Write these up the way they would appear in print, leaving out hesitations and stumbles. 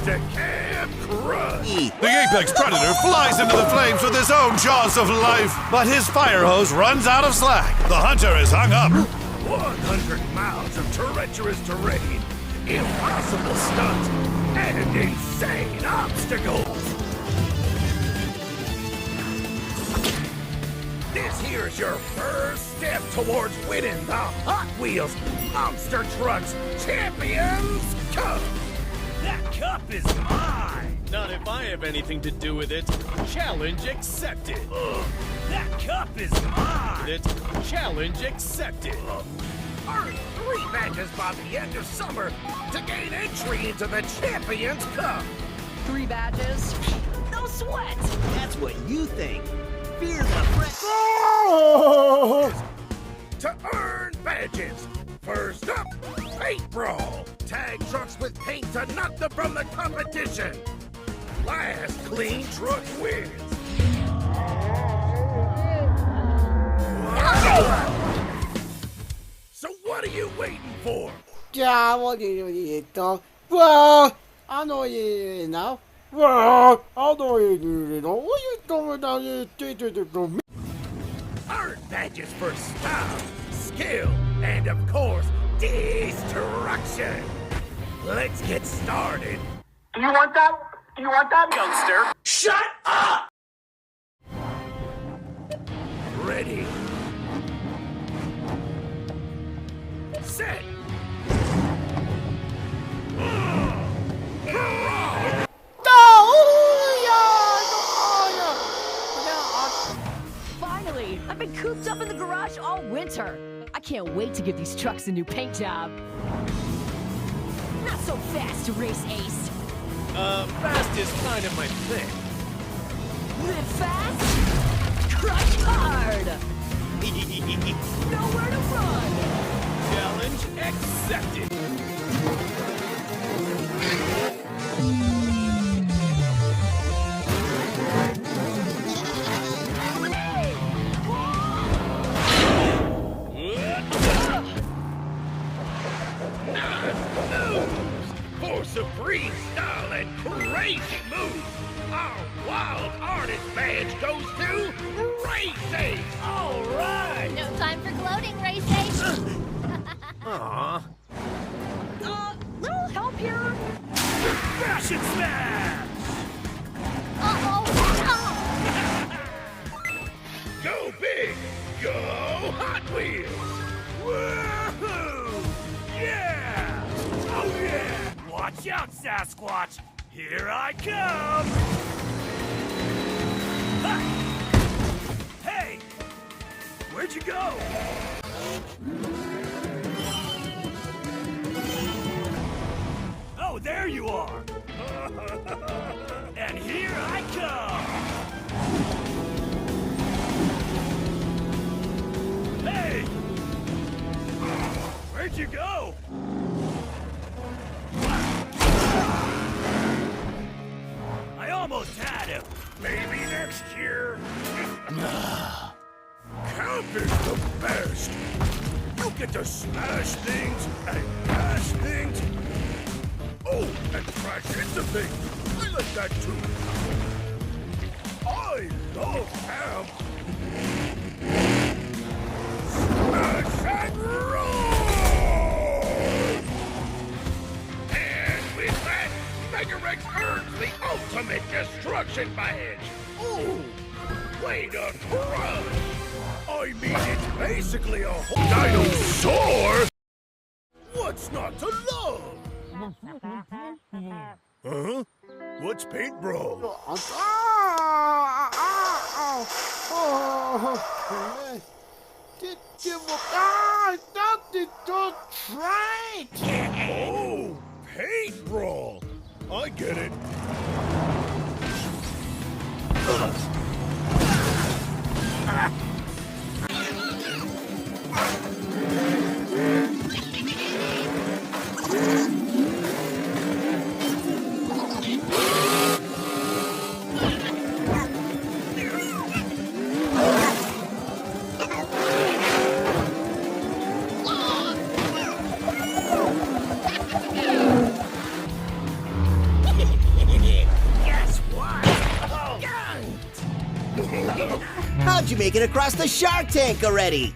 to Camp Crush! The apex predator flies into the flames with his own jaws of life, but his fire hose runs out of slack. The hunter is hung up. 100 miles of treacherous terrain, impossible stunts, and insane obstacles! This here's your first step towards winning the Hot Wheels Monster Trucks Champions Cup! That cup is mine! Not if I have anything to do with it. Challenge accepted. That cup is mine! It. Challenge accepted. Earn 3 badges by the end of summer to gain entry into the Champions Cup! 3 badges? No sweat! That's what you think. Fear the threat. To earn badges, first up, Paint Brawl. Tag trucks with paint to knock them from the competition. Last clean truck wins. So what are you waiting for? Yeah, what do you do? Well, I know you now. Well, I know you know. What are you doing down here? Earn badges for style, skill, and of course, destruction. Let's get started. Do you want that? Do you want that? Youngster. Shut up! Ready. Set. Finally! I've been cooped up in the garage all winter. I can't wait to give these trucks a new paint job. Not so fast, Race Ace. Fast is kind of my thing. Live fast, crush hard. Nowhere to run. Challenge accepted. For supreme style and crazy moves, our wild artist badge goes to Race Ace. All right. No time for gloating, Race Ace. Aww. Little help here? Fashion smash. Uh-oh. Go big. Go Hot Wheels. Woohoo! Yeah. Oh yeah. Watch out, Sasquatch. Here I come. Ha! Hey, where'd you go? Oh, there you are. And here I come. Hey, where'd you go? I almost had him. Maybe next year. Camp is the best. You get to smash things and bash things. Oh, and crash into things. I like that too. I love camp. Smash and roll! And with that, Megarex earns the ultimate destruction badge. Ooh, way to crush! I mean, it's basically a whole dinosaur! What's not to love? Huh? What's Paint Brawl? Oh, Paint Brawl! I get it. you make it across the Shark Tank already?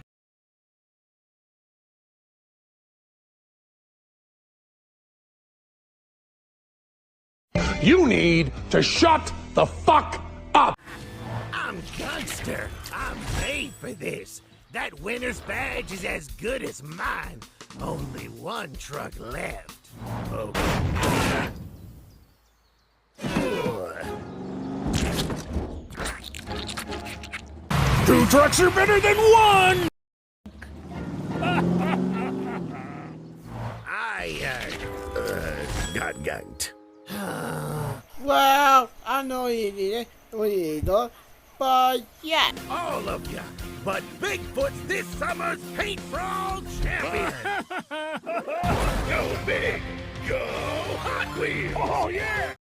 You need to shut the fuck up! I'm Gunster. I'm made for this. That winner's badge is as good as mine. Only one truck left. Okay. Two trucks are better than one! I got gunked. Well, I know you did it, but yeah. All of ya. But Bigfoot's this summer's paint frog champion. Go big! Go Hot Wheels! Oh yeah!